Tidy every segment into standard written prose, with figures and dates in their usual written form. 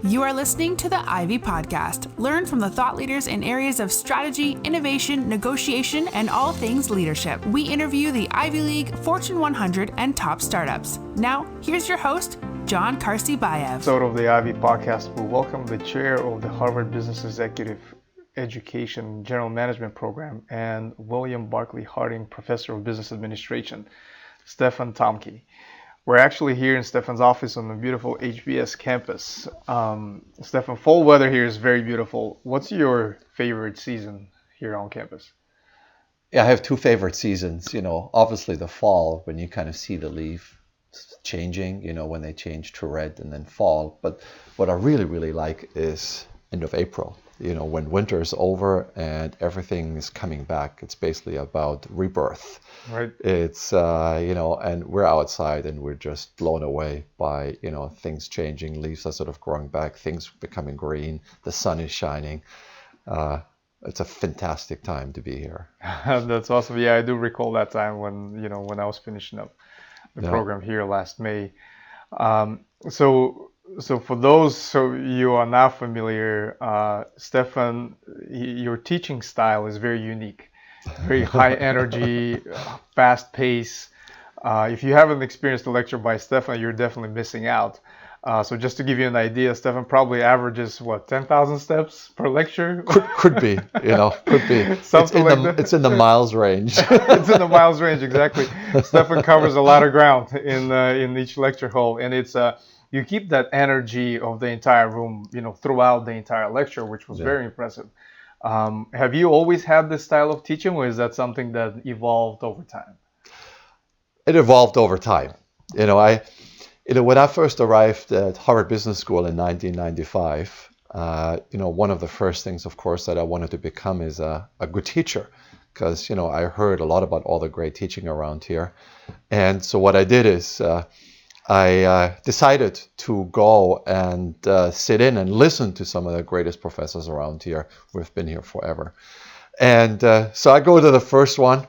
You are listening to the Ivy Podcast. Learn from the thought leaders in areas of strategy, innovation, negotiation, and all things leadership. We interview the Ivy League, Fortune 100, and top startups. Now, here's your host, John Karsi-Bayev. Episode of the Ivy Podcast, we welcome the chair of the Harvard Business Executive Education General Management Program and William Barclay Harding Professor of Business Administration, Stefan Thomke. We're actually here in Stefan's office on the beautiful HBS campus. Stefan, fall weather here is very beautiful. What's your favorite season here on campus? Yeah, I have two favorite seasons. Obviously the fall, when you kind of see the leaf changing, when they change to red, and then fall. But what I really, really like is end of April, when winter is over and everything is coming back. It's basically about rebirth. Right. It's, and we're outside and we're just blown away by, things changing. Leaves are sort of growing back, things becoming green, the sun is shining. It's a fantastic time to be here. That's awesome. Yeah, I do recall that time when I was finishing up the program here last May. So for those you are not familiar, Stefan, your teaching style is very unique, very high energy, fast pace. If you haven't experienced a lecture by Stefan, you're definitely missing out. So just to give you an idea, Stefan probably averages 10,000 steps per lecture? Could be, could be. It's in the miles range. It's in the miles range, exactly. Stefan covers a lot of ground in each lecture hall, and it's you keep that energy of the entire room, throughout the entire lecture, which was very impressive. Have you always had this style of teaching, or is that something that evolved over time? It evolved over time. When I first arrived at Harvard Business School in 1995, one of the first things, of course, that I wanted to become is a good teacher, because, I heard a lot about all the great teaching around here. And so what I did is I decided to go and sit in and listen to some of the greatest professors around here who have been here forever. And so I go to the first one,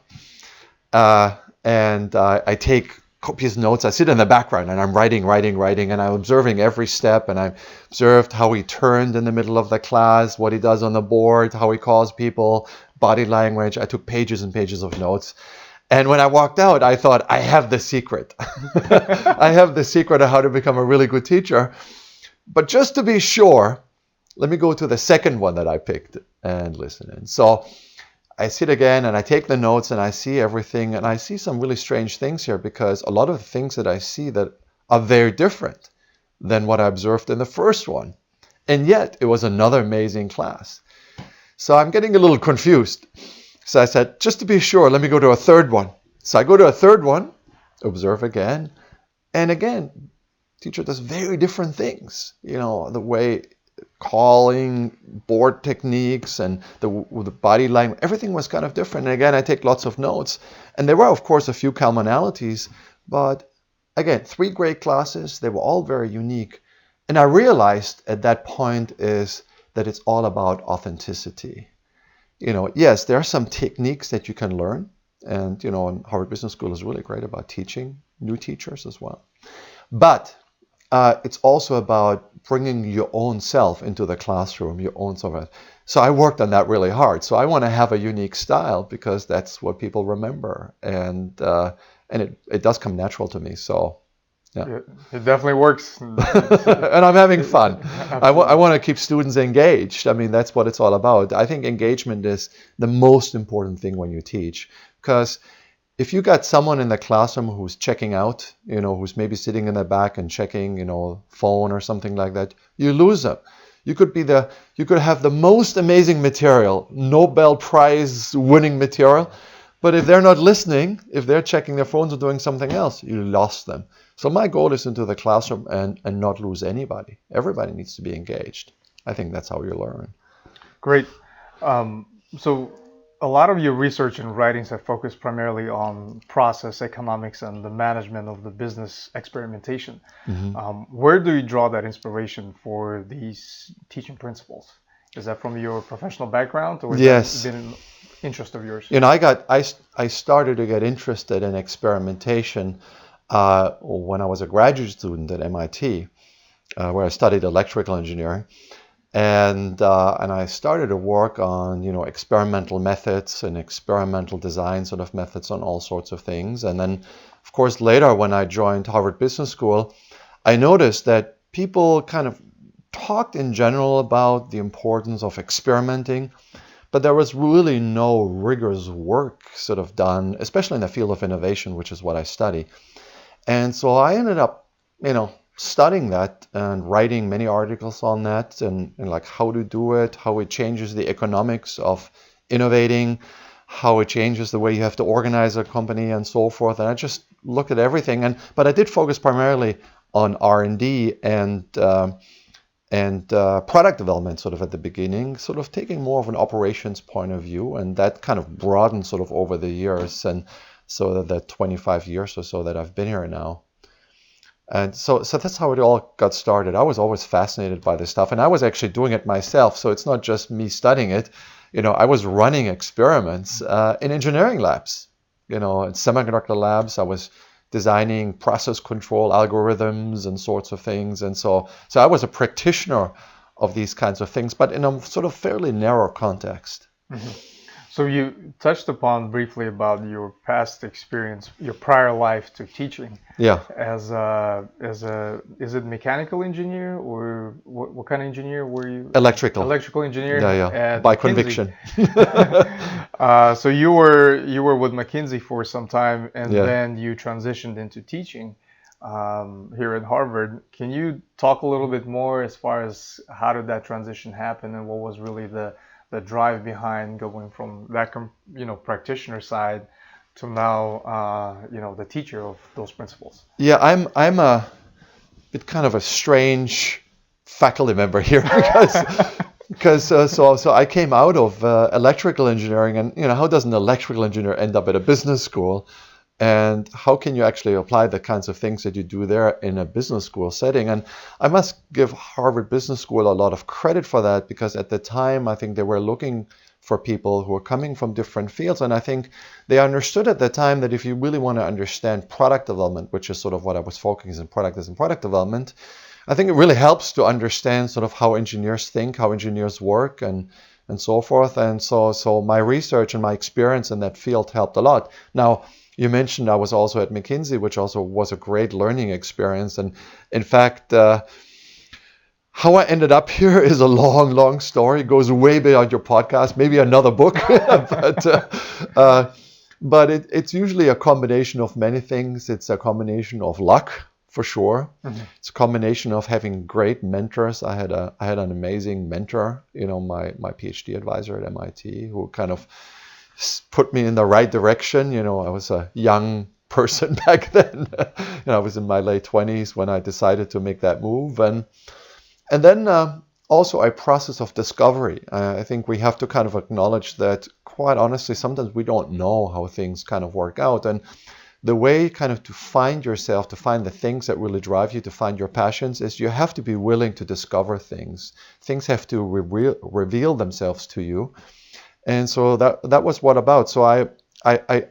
and I take copious notes. I sit in the background and I'm writing, and I'm observing every step, and I observed how he turned in the middle of the class, what he does on the board, how he calls people, body language. I took pages and pages of notes. And when I walked out, I thought, I have the secret. I have the secret of how to become a really good teacher. But just to be sure, let me go to the second one that I picked and listen in. So I sit again and I take the notes and I see everything, and I see some really strange things here, because a lot of the things that I see that are very different than what I observed in the first one. And yet it was another amazing class. So I'm getting a little confused. So I said, just to be sure, let me go to a third one. So I go to a third one, observe again, and again, teacher does very different things. The way calling, board techniques, and the body language, everything was kind of different. And again, I take lots of notes. And there were, of course, a few commonalities, but again, 3 great classes. They were all very unique. And I realized at that point is that it's all about authenticity. Yes, there are some techniques that you can learn. And, and Harvard Business School is really great about teaching new teachers as well. But it's also about bringing your own self into the classroom, your own self. So I worked on that really hard. So I want to have a unique style, because that's what people remember. And it does come natural to me. So, yeah. It definitely works. And I'm having fun. I want to keep students engaged. I mean, that's what it's all about. I think engagement is the most important thing when you teach, because if you got someone in the classroom who's checking out, who's maybe sitting in the back and checking, phone or something like that, you lose them. You could have the most amazing material, Nobel Prize winning material, but if they're not listening, if they're checking their phones or doing something else, you lost them. So my goal is into the classroom and not lose anybody. Everybody needs to be engaged. I think that's how you learn. Great. So a lot of your research and writings have focused primarily on process economics and the management of the business experimentation. Mm-hmm. Where do you draw that inspiration for these teaching principles? Is that from your professional background, or has that been an interest of yours? I started to get interested in experimentation when I was a graduate student at MIT. where I studied electrical engineering. And I started to work on, experimental methods and experimental design sort of methods on all sorts of things. And then, of course, later when I joined Harvard Business School, I noticed that people kind of talked in general about the importance of experimenting, but there was really no rigorous work sort of done, especially in the field of innovation, which is what I study. And so I ended up, studying that and writing many articles on that and like how to do it, how it changes the economics of innovating, how it changes the way you have to organize a company and so forth. And I just looked at everything. But I did focus primarily on R&D and product development sort of at the beginning, sort of taking more of an operations point of view. And that kind of broadened sort of over the years. And so that 25 years or so that I've been here now. And so that's how it all got started. I was always fascinated by this stuff, and I was actually doing it myself. So it's not just me studying it. I was running experiments in engineering labs, in semiconductor labs. I was designing process control algorithms and sorts of things. And so I was a practitioner of these kinds of things, but in a sort of fairly narrow context. Mm-hmm. So you touched upon briefly about your past experience, your prior life to teaching. Yeah. Is it mechanical engineer or what kind of engineer were you? Electrical engineer. Yeah. By McKinsey. Conviction. So you were with McKinsey for some time, and Yeah. then you transitioned into teaching here at Harvard. Can you talk a little bit more as far as how did that transition happen, and what was really the drive behind going from that practitioner side to now the teacher of those principles? Yeah, I'm a bit kind of a strange faculty member here because so I came out of electrical engineering, and how does an electrical engineer end up at a business school? And how can you actually apply the kinds of things that you do there in a business school setting? And I must give Harvard Business School a lot of credit for that, because at the time, I think they were looking for people who were coming from different fields. And I think they understood at the time that if you really want to understand product development, which is sort of what I was focusing on, product development, I think it really helps to understand sort of how engineers think, how engineers work, and so forth. And so my research and my experience in that field helped a lot. Now, you mentioned I was also at McKinsey, which also was a great learning experience. And in fact, how I ended up here is a long, long story. It goes way beyond your podcast, maybe another book. But it's usually a combination of many things. It's a combination of luck, for sure. Mm-hmm. It's a combination of having great mentors. I had an amazing mentor, my PhD advisor at MIT, who kind of put me in the right direction. I was a young person back then. I was in my late 20s when I decided to make that move. And then also a process of discovery. I think we have to kind of acknowledge that, quite honestly, sometimes we don't know how things kind of work out. And the way kind of to find yourself, to find the things that really drive you, to find your passions, is you have to be willing to discover things. Things have to reveal themselves to you. And so that was what about. So I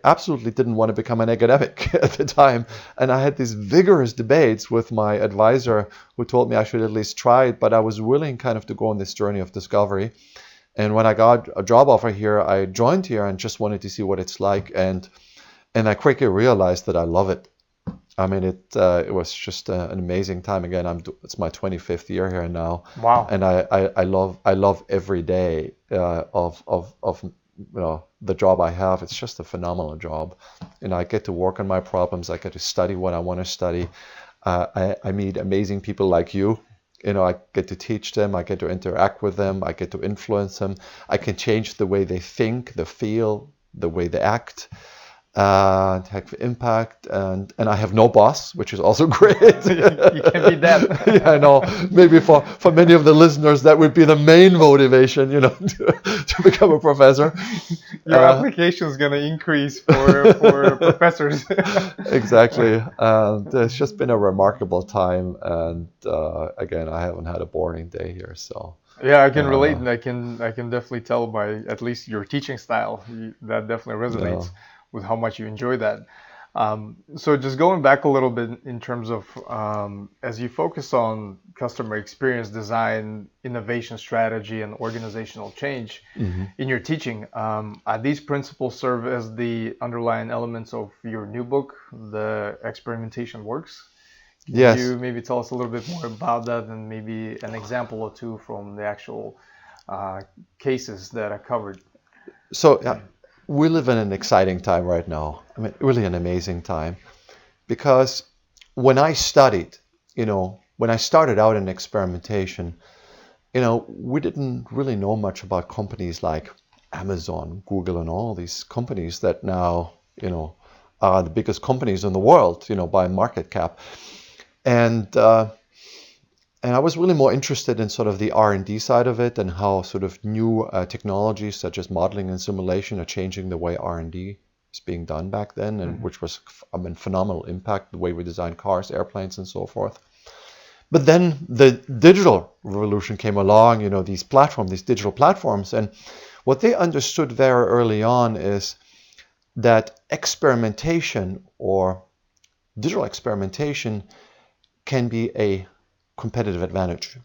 absolutely didn't want to become an academic at the time. And I had these vigorous debates with my advisor, who told me I should at least try it. But I was willing kind of to go on this journey of discovery. And when I got a job offer here, I joined here and just wanted to see what it's like. And I quickly realized that I love it. I mean, it was just an amazing time. Again, it's my 25th year here now. Wow! And I love every day of the job I have. It's just a phenomenal job. I get to work on my problems. I get to study what I want to study. I meet amazing people like you. I get to teach them. I get to interact with them. I get to influence them. I can change the way they think, the feel, the way they act. Have impact, and I have no boss, which is also great. You can beat that. Yeah, I know. Maybe for many of the listeners, that would be the main motivation, to become a professor. Your application is going to increase for professors. Exactly. It's just been a remarkable time, and again, I haven't had a boring day here, so. Yeah, I can relate, and I can definitely tell by at least your teaching style that definitely resonates. With how much you enjoy that. So just going back a little bit in terms of as you focus on customer experience design, innovation strategy, and organizational change in your teaching, are these principles serve as the underlying elements of your new book, The Experimentation Works? Can Yes. you maybe tell us a little bit more about that and maybe an example or two from the actual cases that are covered? So we live in an exciting time right now. I mean, really an amazing time, because when I studied, when I started out in experimentation, we didn't really know much about companies like Amazon, Google, and all these companies that now, are the biggest companies in the world, by market cap. And I was really more interested in sort of the R&D side of it and how sort of new technologies such as modeling and simulation are changing the way R&D is being done back then, and which was, phenomenal impact, the way we design cars, airplanes, and so forth. But then the digital revolution came along, these digital platforms, and what they understood very early on is that experimentation or digital experimentation can be a competitive advantage.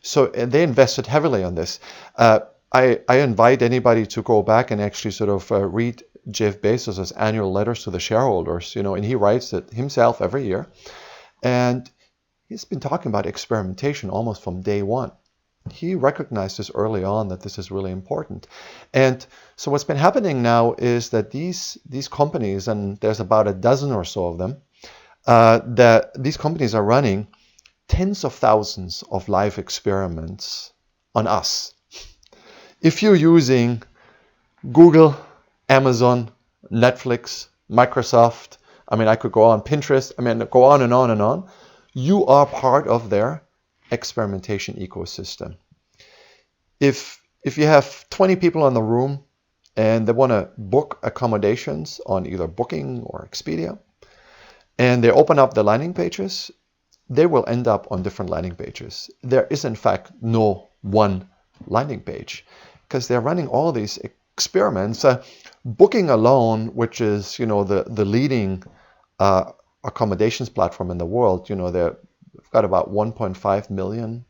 So they invested heavily on this. I invite anybody to go back and actually sort of read Jeff Bezos' annual letters to the shareholders, and he writes it himself every year. And he's been talking about experimentation almost from day one. He recognized this early on, that this is really important. And so what's been happening now is that these companies, and there's about a dozen or so of them, that these companies are running tens of thousands of live experiments on us. If you're using Google, Amazon, Netflix, Microsoft, I could go on, Pinterest, go on and on and on, you are part of their experimentation ecosystem. If you have 20 people in the room and they want to book accommodations on either Booking or Expedia, and they open up the landing pages, they will end up on different landing pages. There is, in fact, no one landing page because they're running all these experiments. Booking alone, which is, the leading accommodations platform in the world, they've got about 1.5 million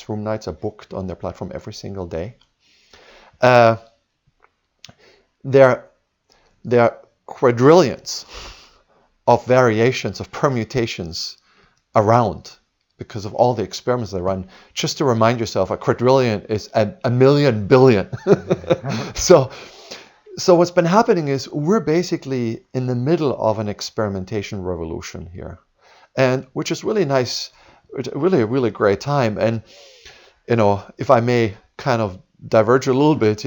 room nights are booked on their platform every single day. There are quadrillions of variations, of permutations around because of all the experiments they run. Just to remind yourself, a quadrillion is a million billion. So what's been happening is we're basically in the middle of an experimentation revolution here, and which is really nice, really a really great time. And if I may kind of diverge a little bit,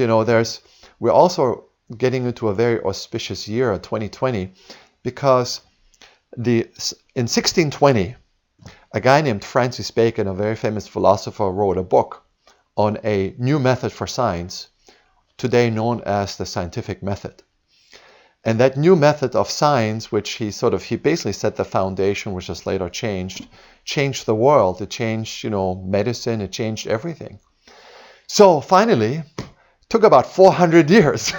we're also getting into a very auspicious year, 2020, because in 1620, a guy named Francis Bacon, a very famous philosopher, wrote a book on a new method for science, today known as the scientific method. And that new method of science, which he basically set the foundation, which has later changed the world. It changed, medicine, it changed everything. So finally, it took about 400 years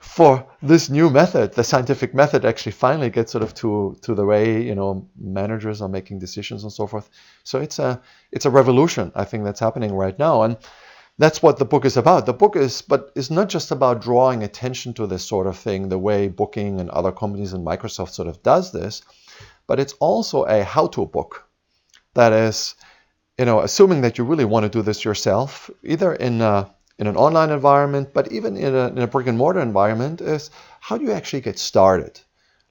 for this new method, the scientific method, actually finally gets sort of to the way, managers are making decisions and so forth. So it's a revolution, I think, that's happening right now. And that's what the book is about. The book is not just about drawing attention to this sort of thing, the way Booking and other companies and Microsoft sort of does this, but it's also a how-to book. That is, assuming that you really want to do this yourself, either in an online environment, but even in a brick and mortar environment, is how do you actually get started?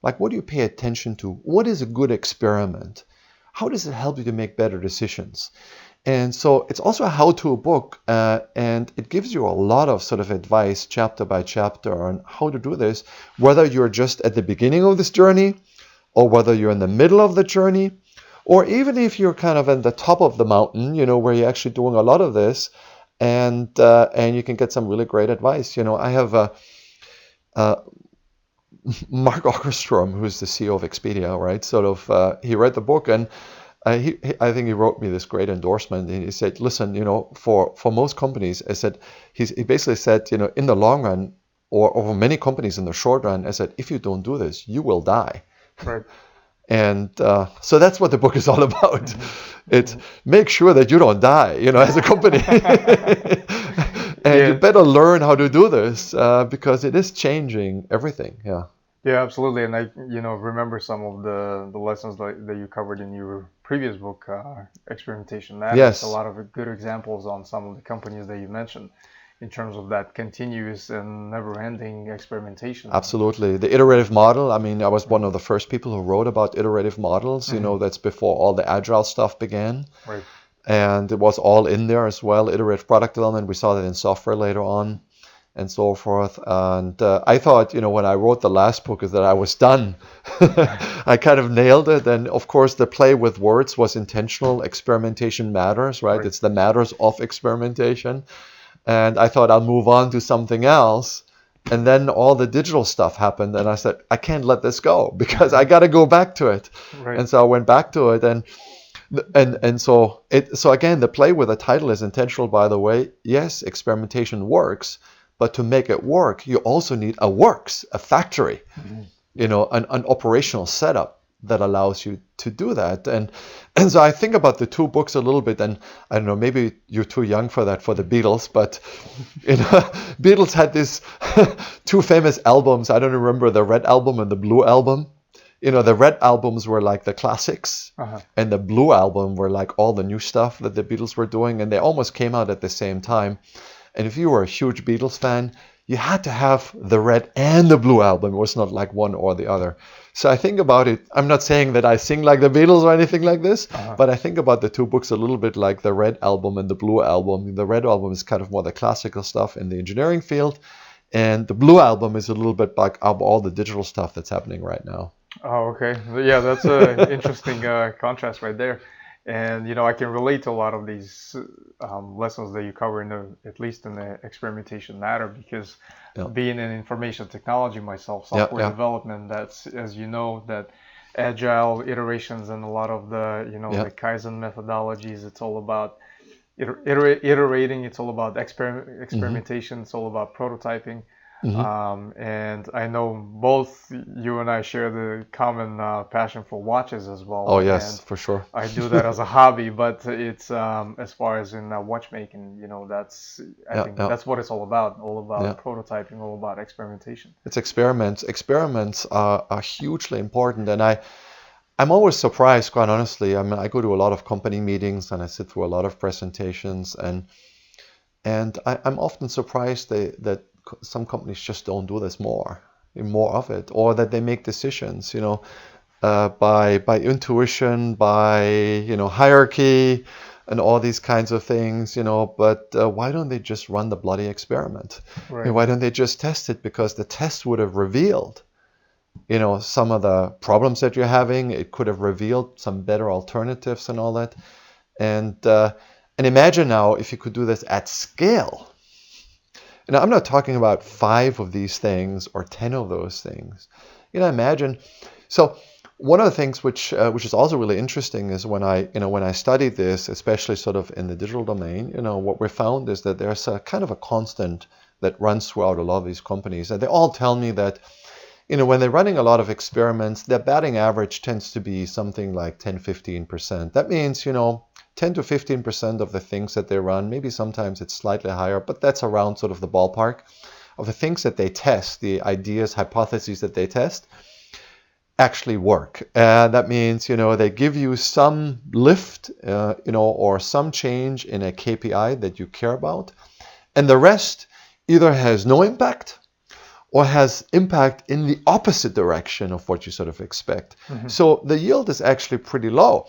Like, what do you pay attention to? What is a good experiment? How does it help you to make better decisions? And so it's also a how-to book, and it gives you a lot of sort of advice chapter by chapter on how to do this, whether you're just at the beginning of this journey or whether you're in the middle of the journey, or even if you're kind of at the top of the mountain, where you're actually doing a lot of this, and you can get some really great advice. I have Mark Ockerstrom, who's the CEO of Expedia, right? He read the book, and I think he wrote me this great endorsement. And he said, listen, for most companies, he basically said, in the long run, or many companies in the short run, is that if you don't do this, you will die. Right. And so that's what the book is all about. It's make sure that you don't die, as a company. And you better learn how to do this because it is changing everything. Yeah. Yeah, absolutely. And I, remember some of the lessons that you covered in your previous book, Experimentation Matters. Yes. A lot of good examples on some of the companies that you mentioned in terms of that continuous and never-ending experimentation. Absolutely. The iterative model, I mean, I was one of the first people who wrote about iterative models. That's before all the agile stuff began. Right. And it was all in there as well, iterative product development. We saw that in software later on and so forth. And I thought, when I wrote the last book is that I was done. I kind of nailed it. And of course, the play with words was intentional. Experimentation matters, right? It's the matters of experimentation. And I thought I'll move on to something else. And then all the digital stuff happened. And I said, I can't let this go because I got to go back to it. Right. And so I went back to it. And so again, the play with the title is intentional, by the way. Yes, experimentation works. But to make it work, you also need a works, a factory, an operational setup that allows you to do that. And so I think about the two books a little bit, and I don't know, maybe you're too young for that, for the Beatles, but Beatles had these two famous albums. I don't remember the Red Album and the Blue Album. The Red albums were like the classics, and the Blue Album were like all the new stuff that the Beatles were doing, and they almost came out at the same time. And if you were a huge Beatles fan, you had to have the Red and the Blue Album. It was not like one or the other. So I think about it. I'm not saying that I sing like the Beatles or anything like this, but I think about the two books a little bit like the Red Album and the Blue Album. The Red Album is kind of more the classical stuff in the engineering field, and the Blue Album is a little bit like all the digital stuff that's happening right now. Oh, okay. Yeah, that's an interesting contrast right there. And, I can relate to a lot of these lessons that you cover, at least in the Experimentation Matter, because being in information technology myself, software development, that's, as you know, that agile iterations and a lot of the, the Kaizen methodologies, it's all about iterating, it's all about experimentation, it's all about prototyping. And I know both you and I share the common passion for watches as well. Oh yes, and for sure. I do that as a hobby, but it's as far as in watchmaking, that's I think that's what it's all about prototyping, all about experimentation. It's experiments. Experiments are hugely important, and I'm always surprised, quite honestly. I mean, I go to a lot of company meetings and I sit through a lot of presentations, and I'm often surprised that some companies just don't do this more of it, or that they make decisions, by intuition, by hierarchy, and all these kinds of things, But why don't they just run the bloody experiment? Right. Why don't they just test it? Because the test would have revealed, some of the problems that you're having. It could have revealed some better alternatives and all that. And imagine now if you could do this at scale. And I'm not talking about 5 of these things or 10 of those things. Imagine. So one of the things which is also really interesting is when I studied this, especially sort of in the digital domain, what we found is that there's a kind of a constant that runs throughout a lot of these companies. And they all tell me that, when they're running a lot of experiments, their batting average tends to be something like 10-15%. That means, 10 to 15% of the things that they run, maybe sometimes it's slightly higher, but that's around sort of the ballpark of the things that they test, the ideas, hypotheses that they test, actually work. That means, they give you some lift, or some change in a KPI that you care about, and the rest either has no impact or has impact in the opposite direction of what you sort of expect. So the yield is actually pretty low.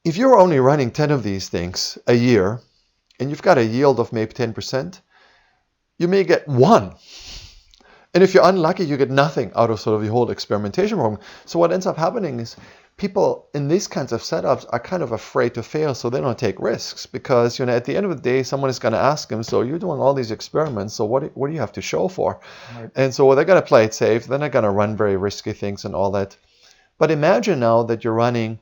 If you're only running 10 of these things a year, and you've got a yield of maybe 10%, you may get 1. And if you're unlucky, you get nothing out of sort of the whole experimentation program. So what ends up happening is people in these kinds of setups are kind of afraid to fail, so they don't take risks. Because, at the end of the day, someone is going to ask them, so you're doing all these experiments, so what do you have to show for? Right. And so they're going to play it safe. They're not going to run very risky things and all that. But imagine now that you're running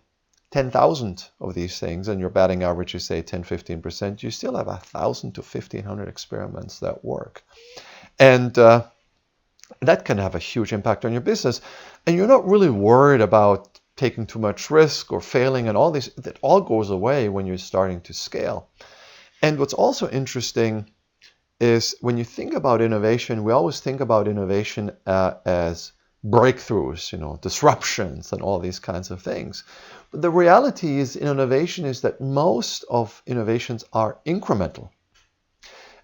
10,000 of these things and your batting average is say 10-15%, you still have 1,000 to 1,500 experiments that work. And that can have a huge impact on your business. And you're not really worried about taking too much risk or failing and all this. That all goes away when you're starting to scale. And what's also interesting is when you think about innovation, we always think about innovation as breakthroughs, disruptions and all these kinds of things. But the reality is innovation is that most of innovations are incremental.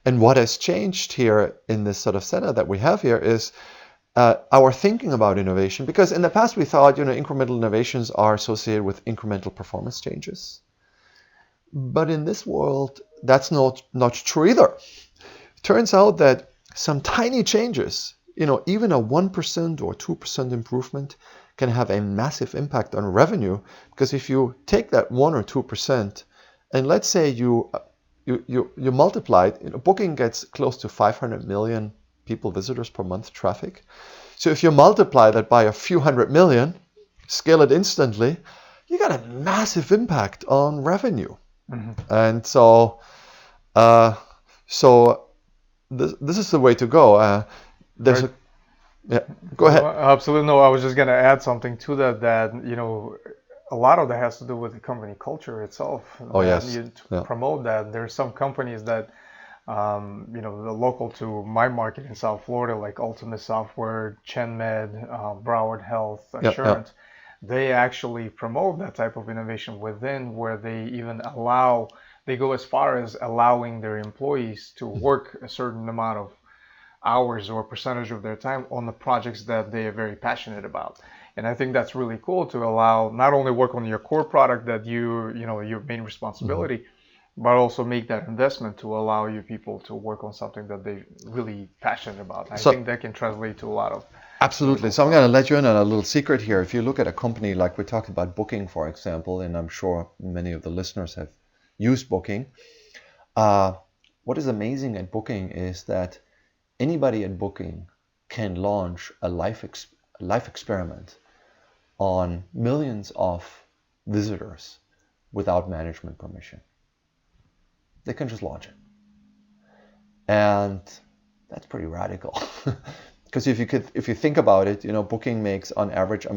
And what has changed here in this sort of setup that we have here is our thinking about innovation, because in the past we thought, incremental innovations are associated with incremental performance changes. But in this world, that's not true either. It turns out that some tiny changes, even a 1% or 2% improvement can have a massive impact on revenue, because if you take that 1 or 2% and let's say you multiply it, Booking gets close to 500 million people, visitors per month traffic. So if you multiply that by a few hundred million, scale it instantly, you got a massive impact on revenue. Mm-hmm. And so this is the way to go. Go ahead. Absolutely. No, I was just going to add something to that, a lot of that has to do with the company culture itself. Oh, yes. You promote that. There's some companies that, the local to my market in South Florida, like Ultimate Software, ChenMed, Broward Health, Assurance, they actually promote that type of innovation within, where they even they go as far as allowing their employees to work a certain amount of hours or percentage of their time on the projects that they are very passionate about. And I think that's really cool to allow not only work on your core product that your main responsibility, mm-hmm. but also make that investment to allow your people to work on something that they're really passionate about. I think that can translate to a lot of. Absolutely. So I'm going to let you in on a little secret here. If you look at a company like we talked about Booking, for example, and I'm sure many of the listeners have used Booking. What is amazing at Booking is that anybody at Booking can launch a life experiment on millions of visitors without management permission. They can just launch it. And that's pretty radical. Because if you think about it, Booking makes on average,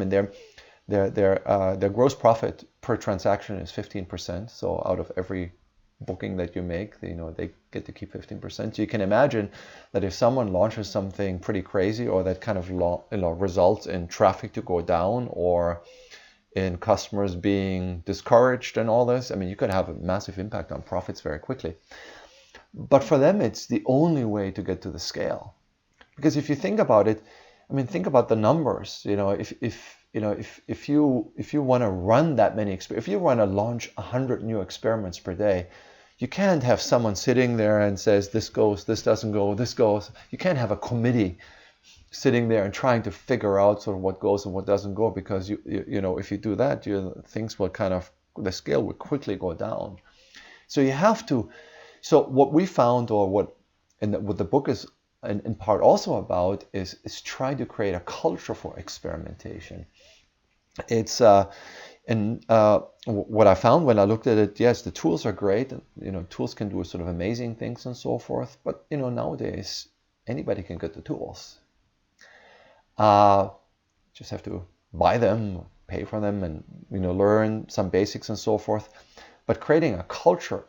their gross profit per transaction is 15%. So out of every booking that you make, they get to keep 15%. So you can imagine that if someone launches something pretty crazy, or that kind of results in traffic to go down, or in customers being discouraged and all this, you could have a massive impact on profits very quickly. But for them, it's the only way to get to the scale. Because if you think about it, think about the numbers. If you want to run that many if you want to launch 100 new experiments per day, you can't have someone sitting there and says this goes, this doesn't go, this goes. You can't have a committee sitting there and trying to figure out sort of what goes and what doesn't go, because if you do that, things will the scale will quickly go down. So you have to. So what we found, or what the book is in part also about, is try to create a culture for experimentation. It's what I found when I looked at it, yes, the tools are great. Tools can do sort of amazing things and so forth. But nowadays anybody can get the tools. Just have to buy them, pay for them, and learn some basics and so forth. But creating a culture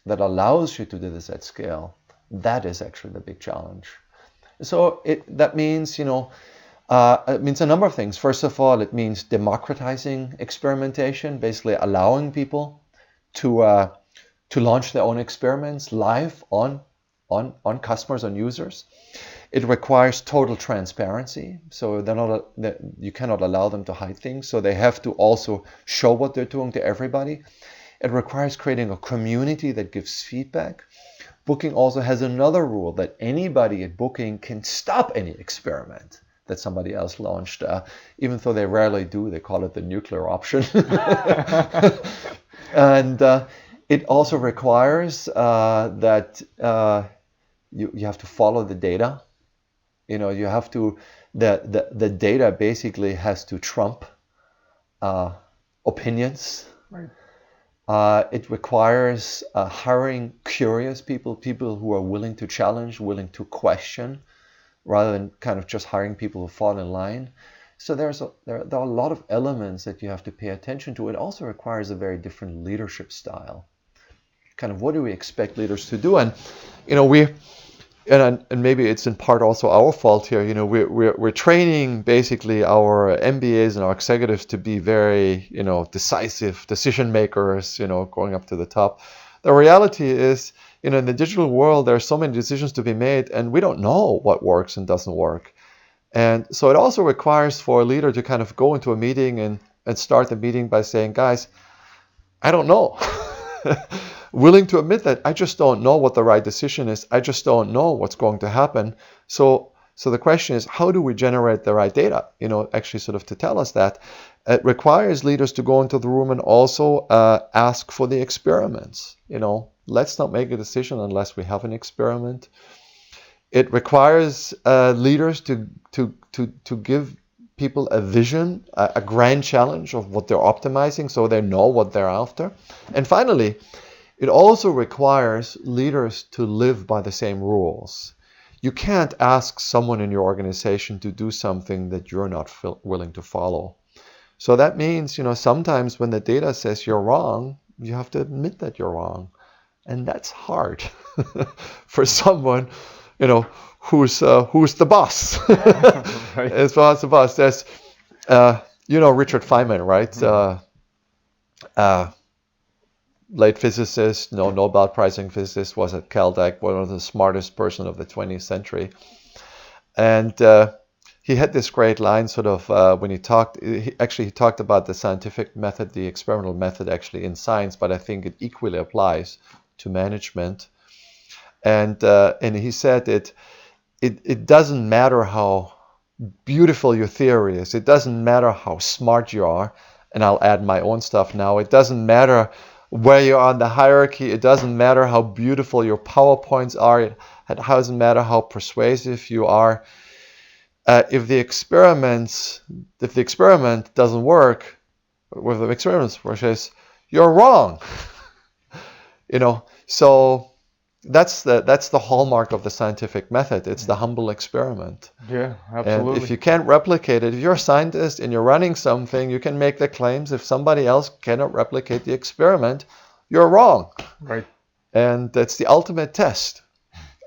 that allows you to do this at scale, that is actually the big challenge. So that means, it means a number of things. First of all, it means democratizing experimentation, basically allowing people to launch their own experiments live on customers, on users. It requires total transparency, so you cannot allow them to hide things. So they have to also show what they're doing to everybody. It requires creating a community that gives feedback. Booking also has another rule that anybody at Booking can stop any experiment that somebody else launched, even though they rarely do. They call it the nuclear option. And it also requires that you have to follow the data. You have to, the data basically has to trump opinions. Right. It requires hiring curious people who are willing to challenge, willing to question. rather than kind of just hiring people who fall in line. So there are a lot of elements that you have to pay attention to. It also requires a very different leadership style. Kind of what do we expect leaders to do? And and maybe it's in part also our fault here. We're training basically our MBAs and our executives to be very decisive decision makers. Going up to the top. The reality is, in the digital world, there are so many decisions to be made, and we don't know what works and doesn't work. And so it also requires for a leader to kind of go into a meeting and start the meeting by saying, guys, I don't know. Willing to admit that I just don't know what the right decision is. I just don't know what's going to happen. So the question is, how do we generate the right data? Actually sort of to tell us that. It requires leaders to go into the room and also ask for the experiments. Let's not make a decision unless we have an experiment. It requires leaders to give people a vision, a grand challenge of what they're optimizing, so they know what they're after. And finally, it also requires leaders to live by the same rules. You can't ask someone in your organization to do something that you're not willing to follow. So that means, sometimes when the data says you're wrong, you have to admit that you're wrong. And that's hard for someone, who's the boss. Right. As far as the boss, there's, Richard Feynman, right? Late physicist, Nobel Prize physicist, was at Caltech, one of the smartest person of the 20th century. And he had this great line sort of when he talked about the scientific method, the experimental method actually in science, but I think it equally applies to management. And he said it doesn't matter how beautiful your theory is. It doesn't matter how smart you are. And I'll add my own stuff now. It doesn't matter where you are in the hierarchy. It doesn't matter how beautiful your PowerPoints are. It doesn't matter how persuasive you are. If the experiment doesn't work, with the experiments process, you're wrong. So that's the hallmark of the scientific method. It's the humble experiment. Yeah, absolutely. And if you can't replicate it, if you're a scientist and you're running something, you can make the claims. If somebody else cannot replicate the experiment, you're wrong. Right. And that's the ultimate test.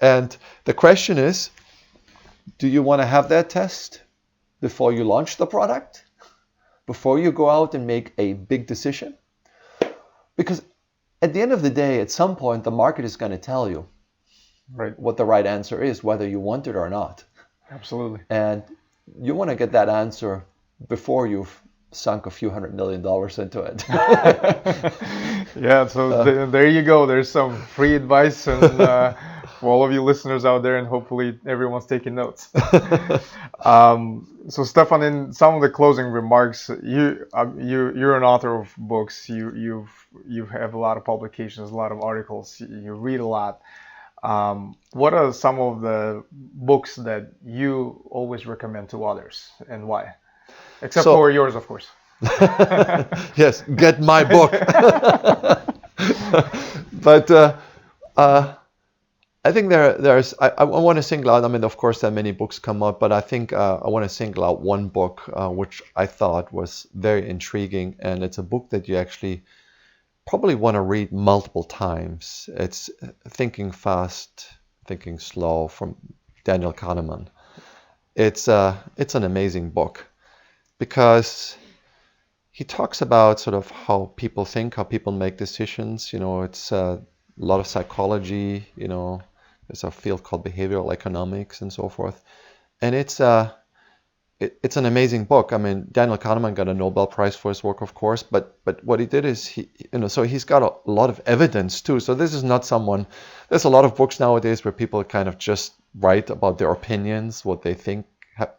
And the question is, do you want to have that test before you launch the product? Before you go out and make a big decision? Because at the end of the day, at some point, the market is going to tell you what the right answer is, whether you want it or not. Absolutely. And you want to get that answer before you've sunk a few $100 million into it. Yeah, so there you go. There's some free advice and for all of you listeners out there, and hopefully everyone's taking notes. So Stefan, in some of the closing remarks, you're an author of books. You have a lot of publications, a lot of articles. You read a lot. What are some of the books that you always recommend to others, and why? Except for yours, of course. Yes, get my book. But I think there's. I want to single out. I mean, of course, there are many books come out, but I think I want to single out one book which I thought was very intriguing, and it's a book that you actually probably want to read multiple times. It's Thinking Fast, Thinking Slow from Daniel Kahneman. It's an amazing book because he talks about sort of how people think, how people make decisions. It's a lot of psychology. There's a field called behavioral economics and so forth, and it's an amazing book. I mean, Daniel Kahneman got a Nobel Prize for his work, of course, but what he did is so he's got a lot of evidence too. So this is not someone. There's a lot of books nowadays where people kind of just write about their opinions, what they think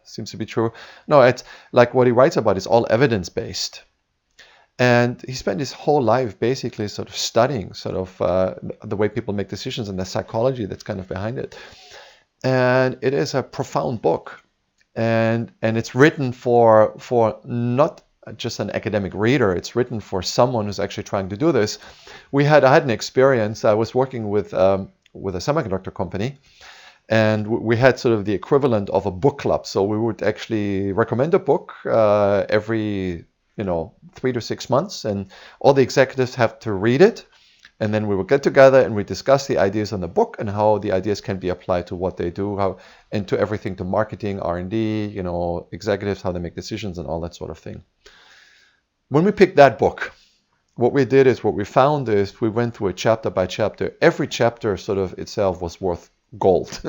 seems to be true. No, it's like what he writes about is all evidence based. And he spent his whole life basically sort of studying sort of the way people make decisions and the psychology that's kind of behind it. And it is a profound book. And it's written for not just an academic reader. It's written for someone who's actually trying to do this. I had an experience. I was working with a semiconductor company. And we had sort of the equivalent of a book club. So we would actually recommend a book every 3 to 6 months, and all the executives have to read it. And then we would get together and we discuss the ideas in the book and how the ideas can be applied to what they do, and to everything, to marketing, R&D, executives, how they make decisions and all that sort of thing. When we picked that book, what we found is we went through it chapter by chapter. Every chapter sort of itself was worth gold.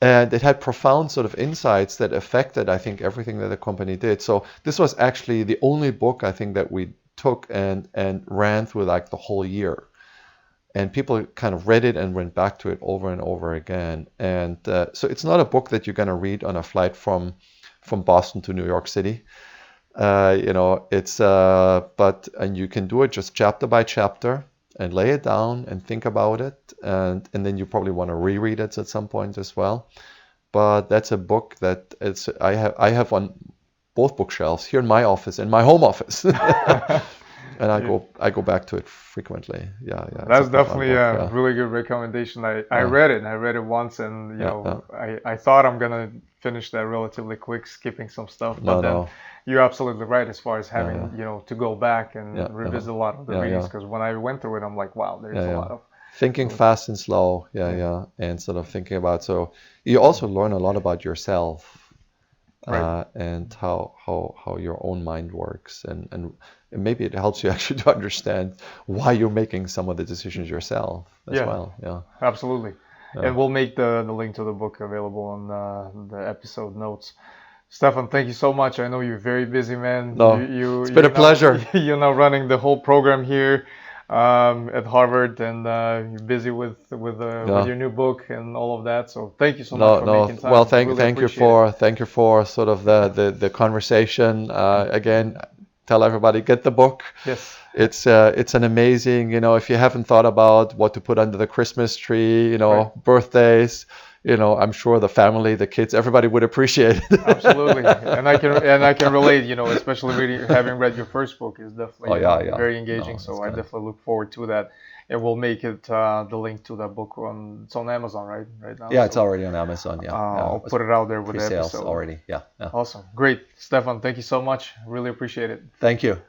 And it had profound sort of insights that affected, I think, everything that the company did. So this was actually the only book I think that we took and ran through like the whole year. And people kind of read it and went back to it over and over again. And so it's not a book that you're going to read on a flight from Boston to New York City. And you can do it just chapter by chapter and lay it down and think about it. And then you probably want to reread it at some point as well. But that's a book that I have on both bookshelves here in my office, in my home office. And I go back to it frequently. Yeah. That's definitely a really good recommendation. I read it. I read it once, and I thought I'm gonna finish that relatively quick, skipping some stuff. But then you're absolutely right as far as having to go back and revisit a lot of the readings. Because when I went through it, I'm like, wow, there's a lot of thinking fast and slow. And sort of thinking about. So you also learn a lot about yourself. Right. And how your own mind works, and maybe it helps you actually to understand why you're making some of the decisions yourself as well. Yeah, absolutely. And we'll make the link to the book available on the episode notes. Stefan, thank you so much. I know you're very busy, man. No, it's been a pleasure. You're now running the whole program here at Harvard, and you're busy with your new book and all of that. So thank you so much for making time. Well, thank you for sort of the conversation. Again, tell everybody, get the book. Yes, it's an amazing. If you haven't thought about what to put under the Christmas tree, birthdays. I'm sure the family, the kids, everybody would appreciate it. Absolutely, and I can relate. Especially having read your first book is definitely very engaging. So I definitely look forward to that, and we'll make it the link to that book it's on Amazon right now. Yeah, it's already on Amazon. I'll put it out there with the episode already. Yeah. Awesome, great, Stefan. Thank you so much. Really appreciate it. Thank you.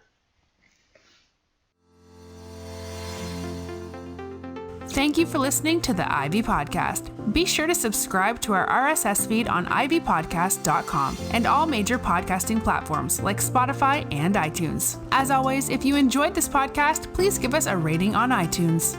Thank you for listening to the Ivy Podcast. Be sure to subscribe to our RSS feed on ivypodcast.com and all major podcasting platforms like Spotify and iTunes. As always, if you enjoyed this podcast, please give us a rating on iTunes.